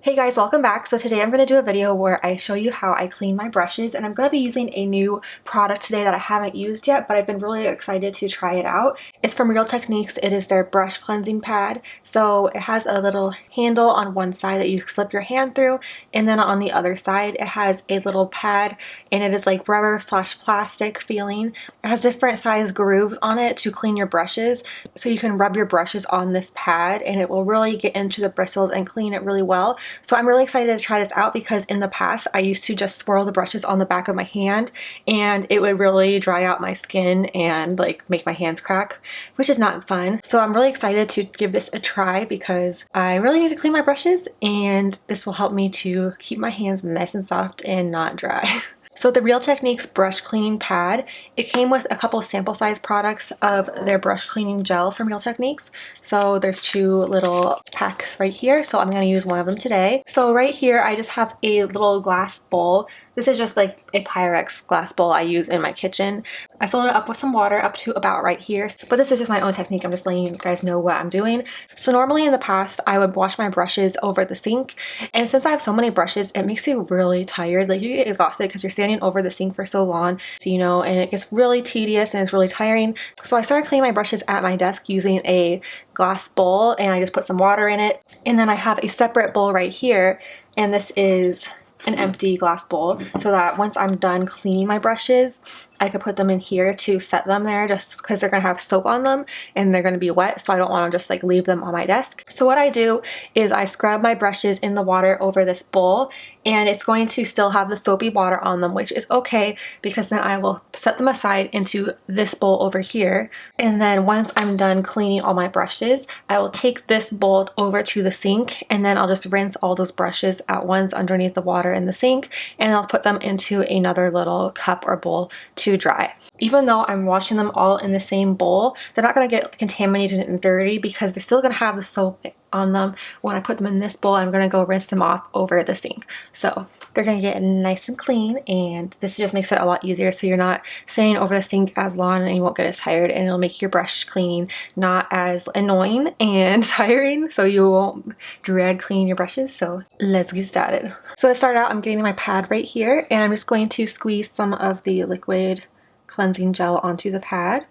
Hey guys, welcome back. So today I'm going to do a video where I show you how I clean my brushes, and I'm going to be using a new product today that I haven't used yet, but I've been really excited to try it out. It's from Real Techniques. It is their brush cleansing pad. So it has a little handle on one side that you slip your hand through, and then on the other side it has a little pad, and it is like rubber slash plastic feeling. It has different size grooves on it to clean your brushes, so you can rub your brushes on this pad and it will really get into the bristles and clean it really well. So I'm really excited to try this out because in the past I used to just swirl the brushes on the back of my hand and it would really dry out my skin and like make my hands crack, which is not fun. So I'm really excited to give this a try because I really need to clean my brushes, and this will help me to keep my hands nice and soft and not dry. So the Real Techniques brush cleaning pad, it came with a couple sample size products of their brush cleaning gel from Real Techniques. So there's two little packs right here, so I'm going to use one of them today. So right here I just have a little glass bowl. This is just like a Pyrex glass bowl I use in my kitchen. I filled it up with some water up to about right here, but this is just my own technique. I'm just letting you guys know what I'm doing. So normally in the past I would wash my brushes over the sink, and since I have so many brushes it makes you really tired. Like you get exhausted because you're standing over the sink for so long, so you know, and it gets really tedious and it's really tiring. So I started cleaning my brushes at my desk using a glass bowl, and I just put some water in it, and then I have a separate bowl right here, and this is an empty glass bowl, so that once I'm done cleaning my brushes I could put them in here to set them there, just because they're gonna have soap on them and they're gonna be wet, so I don't want to just like leave them on my desk. So what I do is I scrub my brushes in the water over this bowl, and it's going to still have the soapy water on them, which is okay because then I will set them aside into this bowl over here, and then once I'm done cleaning all my brushes I will take this bowl over to the sink, and then I'll just rinse all those brushes at once underneath the water in the sink, and I'll put them into another little cup or bowl to dry. Even though I'm washing them all in the same bowl, they're not going to get contaminated and dirty because they're still going to have the soap on them. When I put them in this bowl, I'm going to go rinse them off over the sink. So they're going to get nice and clean, and this just makes it a lot easier, so you're not staying over the sink as long and you won't get as tired, and it'll make your brush cleaning not as annoying and tiring, so you won't dread cleaning your brushes. So let's get started. So to start out, I'm getting my pad right here, and I'm just going to squeeze some of the liquid cleansing gel onto the pad,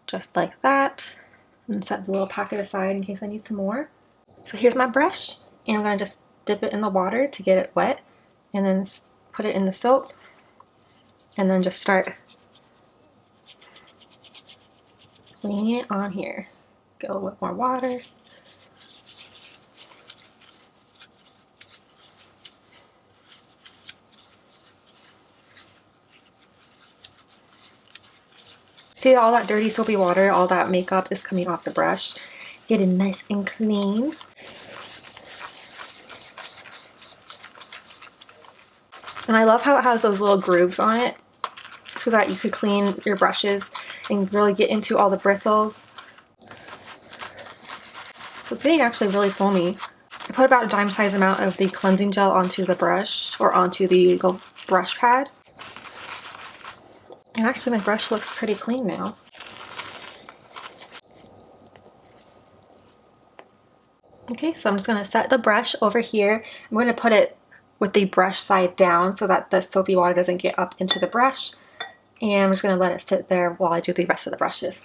just like that, and set the little packet aside in case I need some more. So here's my brush, and I'm going to just dip it in the water to get it wet, and then put it in the soap, and then just start cleaning it on here. Go with more water. See all that dirty soapy water, all that makeup is coming off the brush. Get it nice and clean. And I love how it has those little grooves on it so that you could clean your brushes and really get into all the bristles. So it's getting actually really foamy. I put about a dime size amount of the cleansing gel onto the brush, or onto the brush pad. And actually my brush looks pretty clean now. Okay, so I'm just going to set the brush over here. I'm going to put it with the brush side down so that the soapy water doesn't get up into the brush. And I'm just going to let it sit there while I do the rest of the brushes.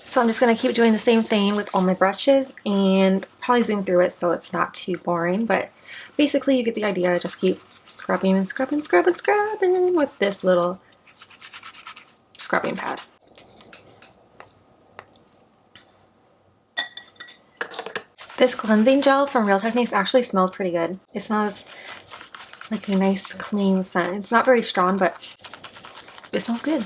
So I'm just going to keep doing the same thing with all my brushes, and probably zoom through it so it's not too boring, but basically you get the idea. Just keep scrubbing and scrubbing, scrubbing, scrubbing with this little scrubbing pad. This cleansing gel from Real Techniques actually smells pretty good. It smells like a nice clean scent. It's not very strong, but it smells good.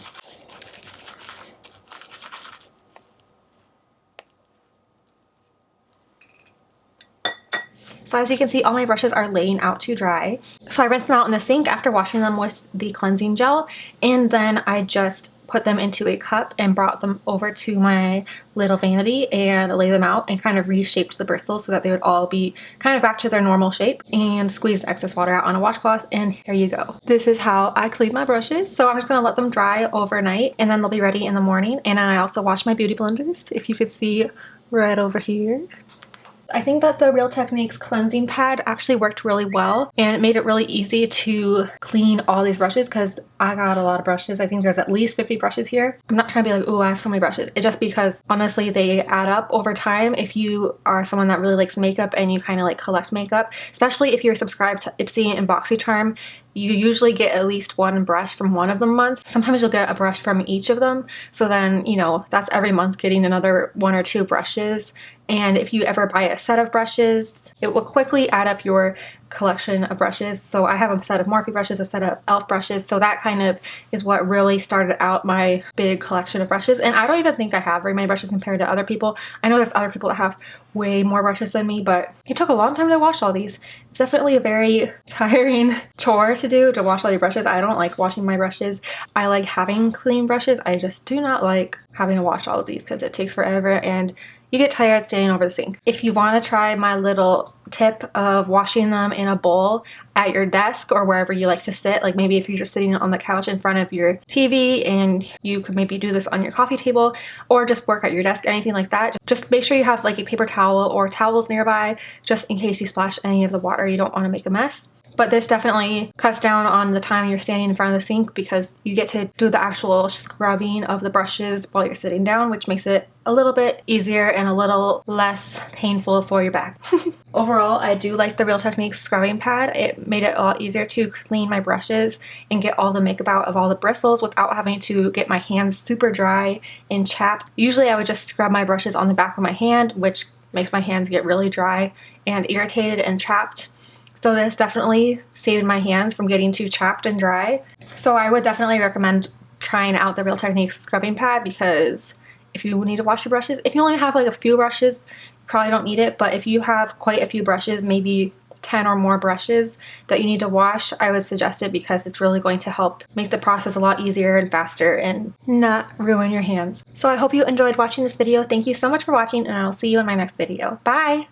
So as you can see, all my brushes are laying out to dry. So I rinse them out in the sink after washing them with the cleansing gel, and then I just put them into a cup and brought them over to my little vanity and lay them out and kind of reshaped the bristles so that they would all be kind of back to their normal shape, and squeeze the excess water out on a washcloth, and here you go. This is how I clean my brushes. So I'm just gonna let them dry overnight and then they'll be ready in the morning. And I also wash my beauty blenders, if you could see right over here. I think that the Real Techniques cleansing pad actually worked really well, and it made it really easy to clean all these brushes because I got a lot of brushes. I think there's at least 50 brushes here. I'm not trying to be like, oh, I have so many brushes. It's just because honestly they add up over time. If you are someone that really likes makeup and you kind of like collect makeup, especially if you're subscribed to Ipsy and BoxyCharm, you usually get at least one brush from one of the months. Sometimes you'll get a brush from each of them. So then, you know, that's every month getting another 1 or 2 brushes. And if you ever buy a set of brushes, it will quickly add up your collection of brushes. So I have a set of Morphe brushes, a set of e.l.f. brushes. So that kind of is what really started out my big collection of brushes. And I don't even think I have very many brushes compared to other people. I know there's other people that have way more brushes than me, but it took a long time to wash all these. It's definitely a very tiring chore to do, to wash all your brushes. I don't like washing my brushes. I like having clean brushes. I just do not like having to wash all of these because it takes forever and you get tired standing over the sink. If you want to try my little tip of washing them in a bowl at your desk or wherever you like to sit, like maybe if you're just sitting on the couch in front of your TV and you could maybe do this on your coffee table or just work at your desk, anything like that, just make sure you have like a paper towel or towels nearby just in case you splash any of the water. You don't want to make a mess. But this definitely cuts down on the time you're standing in front of the sink because you get to do the actual scrubbing of the brushes while you're sitting down, which makes it a little bit easier and a little less painful for your back. Overall, I do like the Real Techniques scrubbing pad. It made it a lot easier to clean my brushes and get all the makeup out of all the bristles without having to get my hands super dry and chapped. Usually I would just scrub my brushes on the back of my hand, which makes my hands get really dry and irritated and chapped. So this definitely saved my hands from getting too chapped and dry. So I would definitely recommend trying out the Real Techniques scrubbing pad because if you need to wash your brushes, if you only have like a few brushes, you probably don't need it. But if you have quite a few brushes, maybe 10 or more brushes that you need to wash, I would suggest it because it's really going to help make the process a lot easier and faster and not ruin your hands. So I hope you enjoyed watching this video. Thank you so much for watching and I'll see you in my next video. Bye!